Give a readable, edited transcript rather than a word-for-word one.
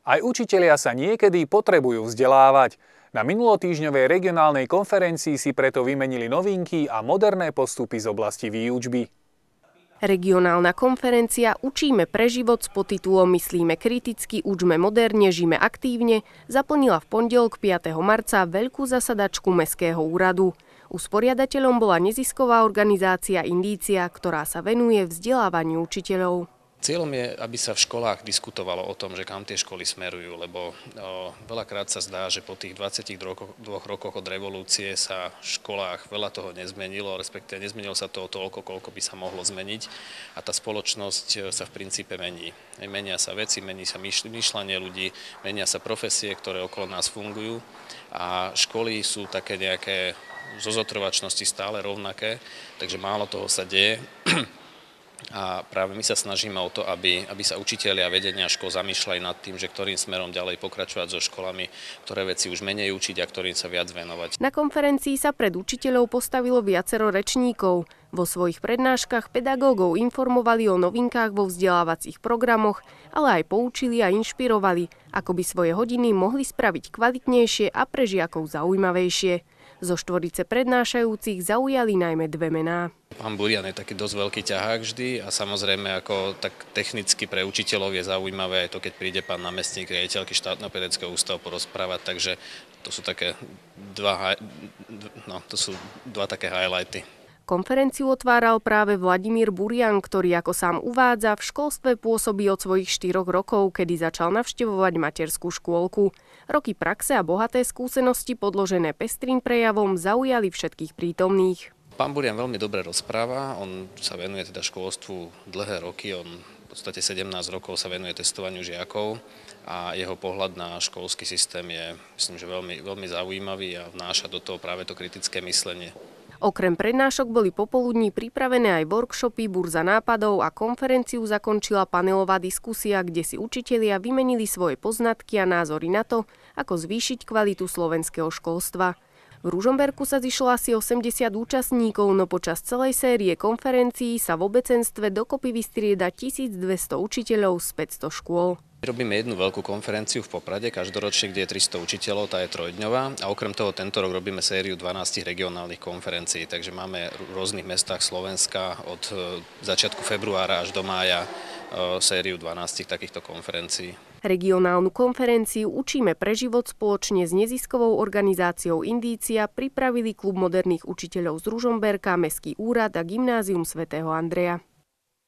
Aj učitelia sa niekedy potrebujú vzdelávať. Na minulotýždňovej regionálnej konferencii si preto vymenili novinky a moderné postupy z oblasti výučby. Regionálna konferencia Učíme pre život s podtitulom Myslíme kriticky, učme moderne, žijme aktívne zaplnila v pondelok 5. marca veľkú zasadačku Mestského úradu. Usporiadateľom bola nezisková organizácia Indícia, ktorá sa venuje vzdelávaniu učiteľov. Cieľom je, aby sa v školách diskutovalo o tom, že kam tie školy smerujú, lebo veľakrát sa zdá, že po tých 22 rokoch od revolúcie sa v školách veľa toho nezmenilo, respektíve nezmenilo sa to toľko, koľko by sa mohlo zmeniť a tá spoločnosť sa v princípe mení. Menia sa veci, mení sa myšľanie ľudí, menia sa profesie, ktoré okolo nás fungujú a školy sú také nejaké zo zotrvačnosti stále rovnaké, takže málo toho sa deje. A práve my sa snažíme o to, aby sa učitelia vedenia škôl zamýšľali nad tým, že ktorým smerom ďalej pokračovať so školami, ktoré veci už menej učiť a ktorým sa viac venovať. Na konferencii sa pred učiteľov postavilo viacero rečníkov. Vo svojich prednáškach pedagógov informovali o novinkách vo vzdelávacích programoch, ale aj poučili a inšpirovali, ako by svoje hodiny mohli spraviť kvalitnejšie a pre žiakov zaujímavejšie. Zo štvorice prednášajúcich zaujali najmä dve mená. Pán Burian je taký dosť veľký ťahák vždy a samozrejme ako tak technicky pre učiteľov je zaujímavé aj to, keď príde pán námestník riaditeľky štátneho pedagogického ústavu porozprávať, takže to sú také dva také highlighty. Konferenciu otváral práve Vladimír Burian, ktorý, ako sám uvádza, v školstve pôsobí od svojich 4 rokov, kedy začal navštevovať materskú škôlku. Roky praxe a bohaté skúsenosti podložené pestrým prejavom zaujali všetkých prítomných. Pán Burian veľmi dobre rozpráva, on sa venuje teda školstvu dlhé roky, on v podstate 17 rokov sa venuje testovaniu žiakov a jeho pohľad na školský systém je, myslím, že veľmi zaujímavý a vnáša do toho práve to kritické myslenie. Okrem prednášok boli popoludní pripravené aj workshopy, burza nápadov a konferenciu zakončila panelová diskusia, kde si učitelia vymenili svoje poznatky a názory na to, ako zvýšiť kvalitu slovenského školstva. V Ružomberku sa zišlo asi 80 účastníkov, no počas celej série konferencií sa v obecenstve dokopy vystrieda 1200 učiteľov z 500 škôl. Robíme jednu veľkú konferenciu v Poprade, každoročne, kde je 300 učiteľov, tá je trojdňová a okrem toho tento rok robíme sériu 12 regionálnych konferencií, takže máme v rôznych mestách Slovenska od začiatku februára až do mája sériu 12 takýchto konferencií. Regionálnu konferenciu Učíme pre život spoločne s neziskovou organizáciou Indícia pripravili Klub moderných učiteľov z Ružomberka, Mestský úrad a Gymnázium svätého Andreja.